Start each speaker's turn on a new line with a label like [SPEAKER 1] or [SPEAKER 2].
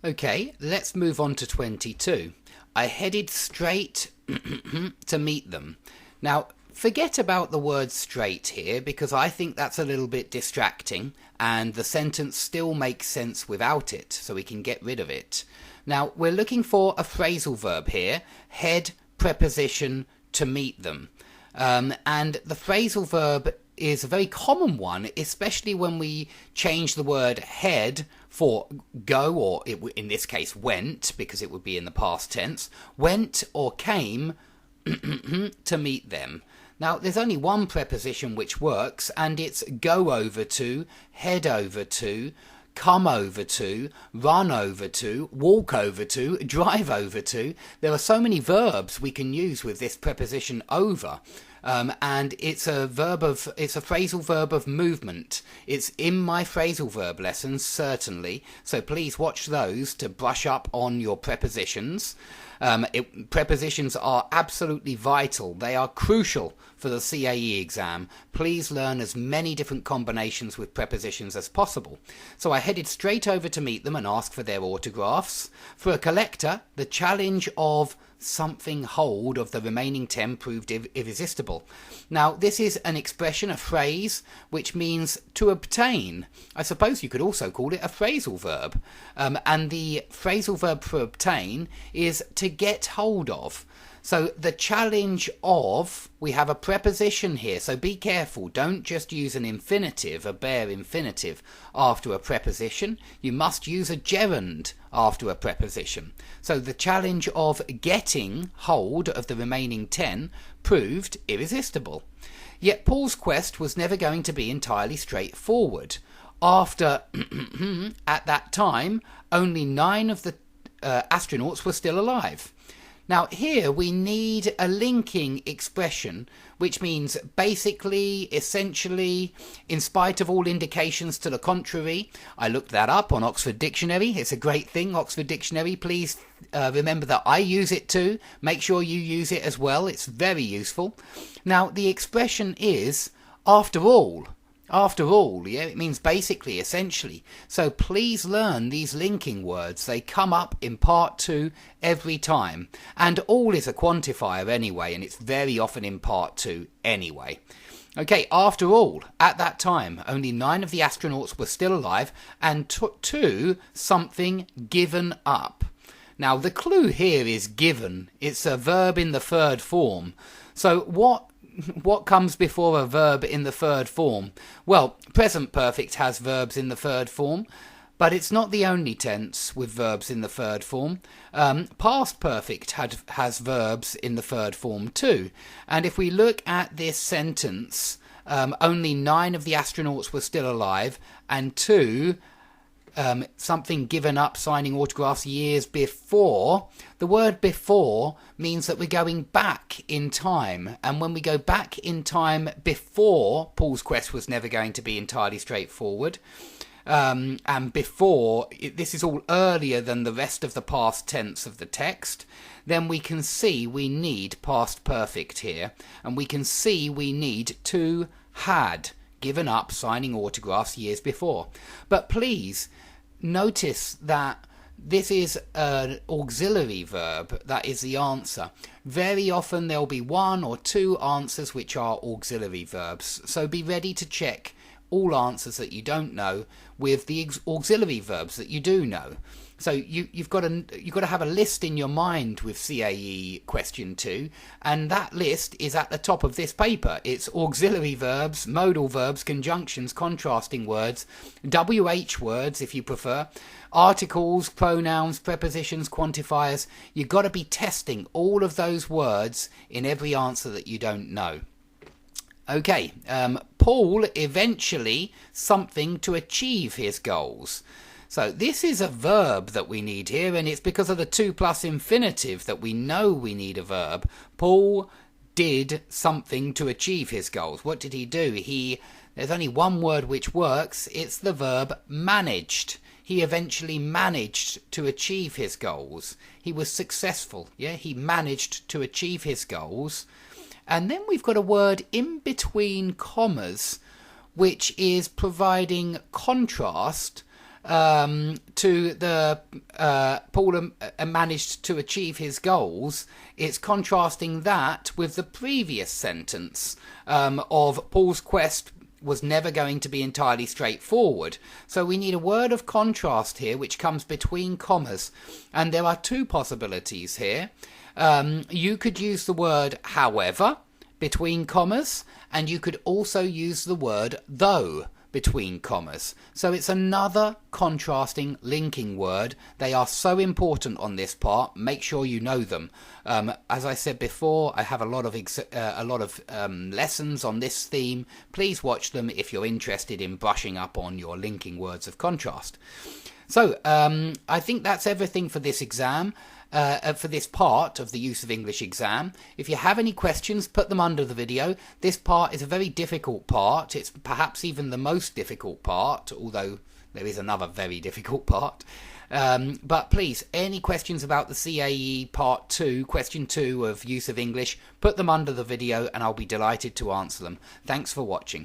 [SPEAKER 1] Okay, let's move on to 22. I headed straight to meet them. Now, forget about the word straight here because I think that's a little bit distracting and the sentence still makes sense without it, so we can get rid of it. Now, we're looking for a phrasal verb here, head preposition to meet them. And the phrasal verb is a very common one, especially when we change the word head for go, or in this case went, because it would be in the past tense, went or came to meet them. Now, there's only one preposition which works, and it's go over to, head over to, come over to, run over to, walk over to, drive over to. There are so many verbs we can use with this preposition over. And it's a phrasal verb of movement. It's in my phrasal verb lessons, certainly. So please watch those to brush up on your prepositions. Prepositions are absolutely vital. They are crucial for the CAE exam. Please learn as many different combinations with prepositions as possible. So I headed straight over to meet them and ask for their autographs. For a collector, the challenge of something hold of the remaining 10 proved irresistible. Now, this is an expression, a phrase, which means to obtain. I suppose you could also call it a phrasal verb. And the phrasal verb for obtain is to get hold of. So the challenge of, we have a preposition here, so be careful. Don't just use an infinitive, a bare infinitive, after a preposition. You must use a gerund after a preposition. So the challenge of getting hold of the remaining 10 proved irresistible. Yet Paul's quest was never going to be entirely straightforward. After, at that time, only 9 of the astronauts were still alive. Now here we need a linking expression, which means basically, essentially, in spite of all indications to the contrary. I looked that up on Oxford Dictionary. It's a great thing, Oxford Dictionary. Please remember that I use it too. Make sure you use it as well. It's very useful. Now the expression is after all. After all, yeah, it means basically, essentially. So please learn these linking words. They come up in part 2 every time. And all is a quantifier anyway, and it's very often in part 2 anyway. Okay, after all, at that time, only 9 of the astronauts were still alive, and 2 something given up. Now, the clue here is given. It's a verb in the third form. So what comes before a verb in the third form? Well, present perfect has verbs in the third form, but it's not the only tense with verbs in the third form. Past perfect has verbs in the third form too. And if we look at this sentence, only 9 of the astronauts were still alive, and 2 something given up, signing autographs years before. The word before means that we're going back in time, and when we go back in time before, Paul's quest was never going to be entirely straightforward, and before, this is all earlier than the rest of the past tense of the text, then we can see we need past perfect here, and we can see we need to had given up signing autographs years before. But please notice that this is an auxiliary verb. That is the answer. Very often there'll be 1 or 2 answers which are auxiliary verbs, so be ready to check all answers that you don't know with the auxiliary verbs that you do know. So you've got to have a list in your mind with CAE question 2, and that list is at the top of this paper. It's auxiliary verbs, modal verbs, conjunctions, contrasting words, WH words if you prefer, articles, pronouns, prepositions, quantifiers. You've got to be testing all of those words in every answer that you don't know. Okay, Paul eventually something to achieve his goals. So this is a verb that we need here, and it's because of the 2 plus infinitive that we know we need a verb. Paul did something to achieve his goals. What did he do? There's only one word which works. It's the verb managed. He eventually managed to achieve his goals. He was successful. Yeah, he managed to achieve his goals. And then we've got a word in between commas, which is providing contrast to the Paul managed to achieve his goals, it's contrasting that with the previous sentence of Paul's quest was never going to be entirely straightforward. So we need a word of contrast here which comes between commas. And there are two possibilities here. You could use the word however between commas, and you could also use the word though between commas. So it's another contrasting linking word. They are so important on this part. Make sure you know them. As I said before, I have a lot of lessons on this theme. Please watch them if you're interested in brushing up on your linking words of contrast. So I think that's everything for this exam. For this part of the Use of English exam. If you have any questions, put them under the video. This part is a very difficult part. It's perhaps even the most difficult part, although there is another very difficult part. But please, any questions about the CAE Part 2, Question 2 of Use of English, put them under the video and I'll be delighted to answer them. Thanks for watching.